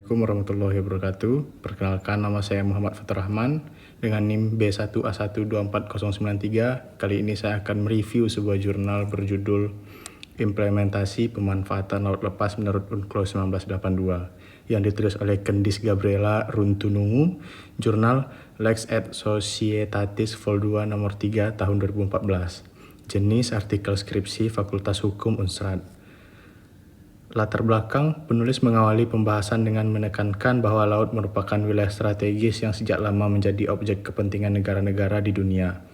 Assalamualaikum warahmatullahi wabarakatuh. Perkenalkan, nama saya Muhammad Fatur Rahman dengan NIM B1A1249093. Kali ini saya akan mereview sebuah jurnal berjudul Implementasi Pemanfaatan Laut Lepas menurut UNCLOS 1982 yang ditulis oleh Kendis Gabriela Runtunungu, jurnal Lex et Societatis Vol 2 nomor 3 tahun 2014. Jenis artikel skripsi Fakultas Hukum Unsrat. Latar belakang, penulis mengawali pembahasan dengan menekankan bahwa laut merupakan wilayah strategis yang sejak lama menjadi objek kepentingan negara-negara di dunia.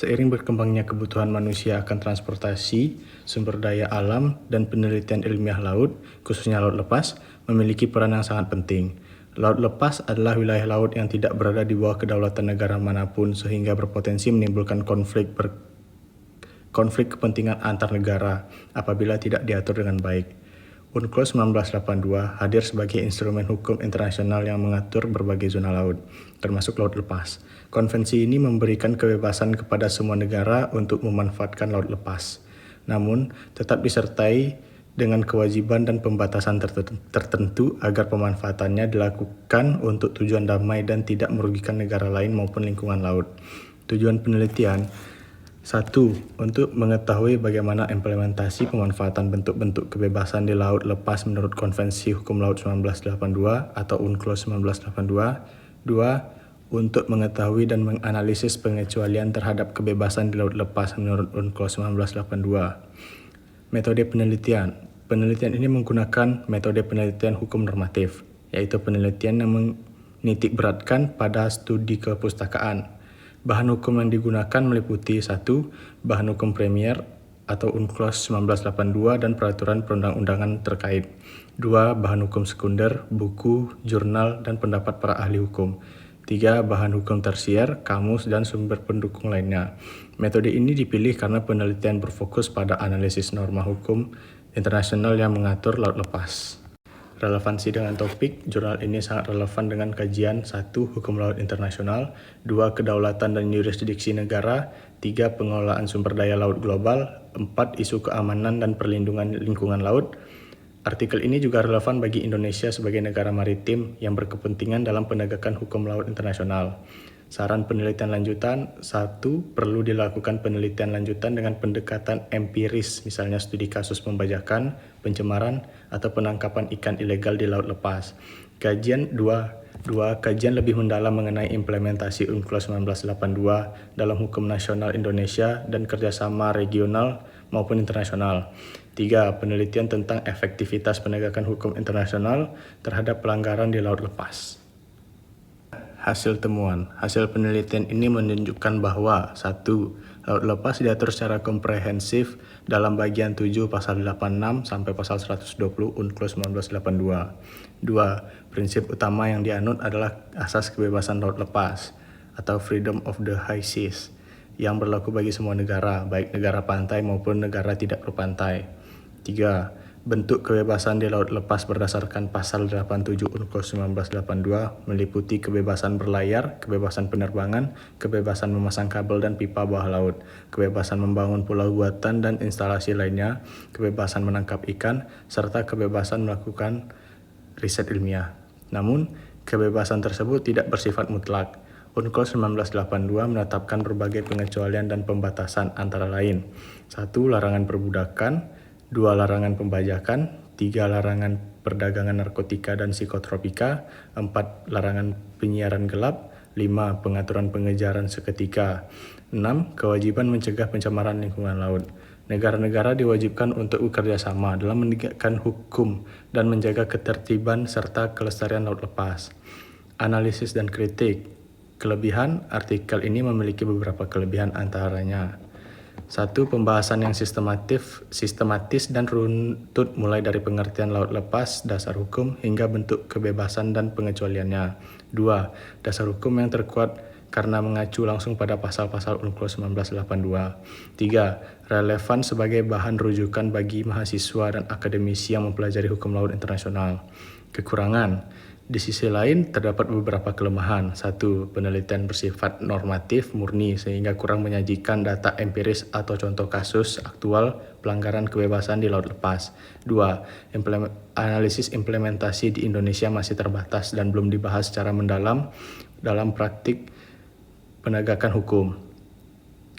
Seiring berkembangnya kebutuhan manusia akan transportasi, sumber daya alam, dan penelitian ilmiah laut, khususnya laut lepas, memiliki peran yang sangat penting. Laut lepas adalah wilayah laut yang tidak berada di bawah kedaulatan negara manapun sehingga berpotensi menimbulkan konflik kepentingan antar negara apabila tidak diatur dengan baik. UNCLOS 1982 hadir sebagai instrumen hukum internasional yang mengatur berbagai zona laut, termasuk laut lepas. Konvensi ini memberikan kebebasan kepada semua negara untuk memanfaatkan laut lepas, namun tetap disertai dengan kewajiban dan pembatasan tertentu agar pemanfaatannya dilakukan untuk tujuan damai dan tidak merugikan negara lain maupun lingkungan laut. Tujuan penelitian: 1. Untuk mengetahui bagaimana implementasi pemanfaatan bentuk-bentuk kebebasan di laut lepas menurut Konvensi Hukum Laut 1982 atau UNCLOS 1982. 2. Untuk mengetahui dan menganalisis pengecualian terhadap kebebasan di laut lepas menurut UNCLOS 1982. Metode penelitian. Penelitian ini menggunakan metode penelitian hukum normatif, yaitu penelitian yang menitik beratkan pada studi kepustakaan. Bahan hukum yang digunakan meliputi 1. Bahan hukum premier atau UNCLOS 1982 dan peraturan perundang-undangan terkait. 2. Bahan hukum sekunder, buku, jurnal, dan pendapat para ahli hukum. 3. Bahan hukum tersier, kamus, dan sumber pendukung lainnya. Metode ini dipilih karena penelitian berfokus pada analisis norma hukum internasional yang mengatur laut lepas. Relevansi dengan topik, jurnal ini sangat relevan dengan kajian 1. Hukum laut internasional, 2. Kedaulatan dan yurisdiksi negara, 3. Pengelolaan sumber daya laut global, 4. Isu keamanan dan perlindungan lingkungan laut. Artikel ini juga relevan bagi Indonesia sebagai negara maritim yang berkepentingan dalam penegakan hukum laut internasional. Saran penelitian lanjutan: 1. Perlu dilakukan penelitian lanjutan dengan pendekatan empiris, misalnya studi kasus pembajakan, pencemaran, atau penangkapan ikan ilegal di laut lepas. Kajian 2. Kajian lebih mendalam mengenai implementasi UNCLOS 1982 dalam hukum nasional Indonesia dan kerjasama regional maupun internasional. 3. Penelitian tentang efektivitas penegakan hukum internasional terhadap pelanggaran di laut lepas. Hasil temuan. Hasil penelitian ini menunjukkan bahwa 1. Laut lepas diatur secara komprehensif dalam bagian 7 pasal 86 sampai pasal 120 UNCLOS 1982. 2. Prinsip utama yang dianut adalah asas kebebasan laut lepas atau freedom of the high seas yang berlaku bagi semua negara, baik negara pantai maupun negara tidak berpantai. 3. Bentuk kebebasan di laut lepas berdasarkan pasal 87 UNCLOS 1982 meliputi kebebasan berlayar, kebebasan penerbangan, kebebasan memasang kabel dan pipa bawah laut, kebebasan membangun pulau buatan dan instalasi lainnya, kebebasan menangkap ikan, serta kebebasan melakukan riset ilmiah. Namun, kebebasan tersebut tidak bersifat mutlak. UNCLOS 1982 menetapkan berbagai pengecualian dan pembatasan antara lain: 1. Larangan perbudakan, 2. Larangan pembajakan, 3. Larangan perdagangan narkotika dan psikotropika, 4. Larangan penyiaran gelap, 5. Pengaturan pengejaran seketika, 6. Kewajiban mencegah pencemaran lingkungan laut. Negara-negara diwajibkan untuk bekerja sama dalam menegakkan hukum dan menjaga ketertiban serta kelestarian laut lepas. Analisis dan kritik. Kelebihan, artikel ini memiliki beberapa kelebihan antaranya: 1. Pembahasan yang sistematis dan runtut mulai dari pengertian laut lepas, dasar hukum, hingga bentuk kebebasan dan pengecualiannya. 2. Dasar hukum yang terkuat karena mengacu langsung pada pasal-pasal UNCLOS 1982. 3. Relevan sebagai bahan rujukan bagi mahasiswa dan akademisi yang mempelajari hukum laut internasional. Kekurangan: Di sisi lain, terdapat beberapa kelemahan. Satu, penelitian bersifat normatif murni sehingga kurang menyajikan data empiris atau contoh kasus aktual pelanggaran kebebasan di laut lepas. Dua, analisis implementasi di Indonesia masih terbatas dan belum dibahas secara mendalam dalam praktik penegakan hukum.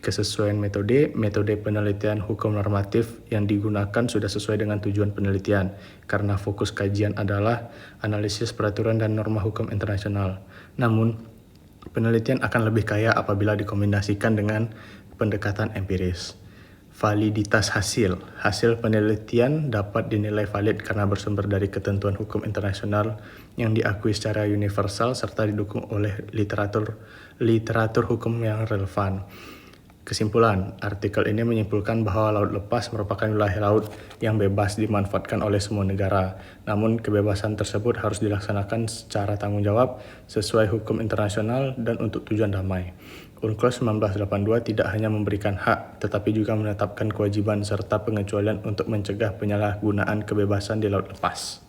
Kesesuaian metode penelitian hukum normatif yang digunakan sudah sesuai dengan tujuan penelitian, karena fokus kajian adalah analisis peraturan dan norma hukum internasional. Namun, penelitian akan lebih kaya apabila dikombinasikan dengan pendekatan empiris. Validitas hasil penelitian dapat dinilai valid karena bersumber dari ketentuan hukum internasional yang diakui secara universal serta didukung oleh literatur hukum yang relevan. Kesimpulan, artikel ini menyimpulkan bahwa laut lepas merupakan wilayah laut yang bebas dimanfaatkan oleh semua negara. Namun, kebebasan tersebut harus dilaksanakan secara tanggung jawab, sesuai hukum internasional, dan untuk tujuan damai. UNCLOS 1982 tidak hanya memberikan hak, tetapi juga menetapkan kewajiban serta pengecualian untuk mencegah penyalahgunaan kebebasan di laut lepas.